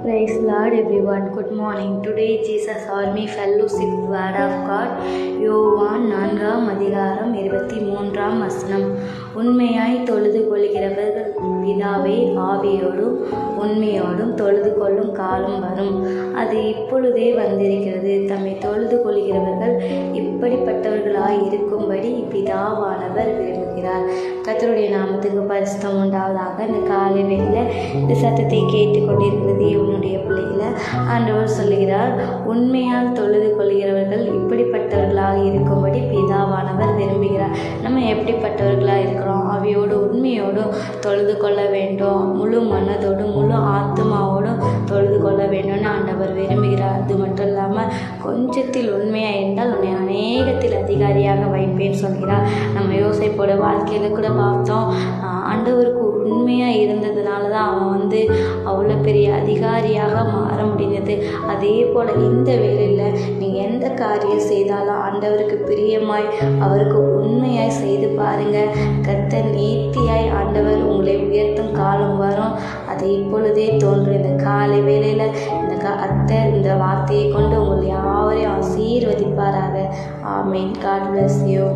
Praise Lord everyone. Good morning. Today Jesus Army Fellowship Word of God. யோவான் 4:23 உண்மையாய் தொழுது கொள்கிறவர்கள் பிதாவை ஆவியோடும் உண்மையோடும் தொழுது கொள்ளும் காலம் வரும், அது இப்பொழுதே வந்திருக்கிறது. தம்மை தொழுது கொள்கிறவர்கள் இப்படிப்பட்டவர்களாய் இருக்கும்படி பிதாவானவர் விரும்புகிறார். கர்த்தருடைய நாமத்துக்கு பரிசுத்தம் உண்டாவதாக. இந்த காலை வேளையில் இந்த சத்தத்தை கேட்டுக்கொண்டிருக்கிறது இவனுடைய பிள்ளைகளை ஆண்டவர் சொல்லுகிறார், உண்மையால் தொழுது கொள்கிறவர்கள் இப்படிப்பட்டவர்களாக இருக்கும்படி பிதாவானவர் விரும்புகிறார். நம்ம எப்படிப்பட்டவர்களாக இருக்கிறோம்? ஆவியோடு உண்மையோடும் தொழுது கொள்ள வேண்டும், முழு மனதோடும் முழு ஆத்மாவோடும் தொழுது கொள்ள வேண்டும்னு ஆண்டவர் விரும்புகிறார். அது மட்டும் இல்லாமல் கொஞ்சத்தில் உண்மையாக இருந்தால் உன்னை அநேகத்தில் அதிகாரியாக வைப்பேன்னு சொல்கிறார். நம்ம யோசிப்போட வாழ்க்கையில் கூட பார்த்தோம், ஆண்டவருக்கு உண்மையாக இருந்ததுனால தான் அவன் அவ்வளோ பெரிய அதிகாரியாக மாற முடிந்தது. அதே போல் இந்த வேளையில் நீங்கள் எந்த காரியம் செய்தாலும் ஆண்டவருக்கு பிரியமாய் அவருக்கு உண்மையாய் செய்து பாருங்கள். கர்த்தர் நேர்த்தியாய் ஆண்டவர் உங்களை உயர்த்தும் காலம் வரும். அது இப்பொழுதே தோன்றும். இந்த காலை வேளையில் இந்த வார்த்தையை கொண்டு உங்களை யாவரையும் ஆசீர்வதிப்பாராக. ஆமீன். God bless you.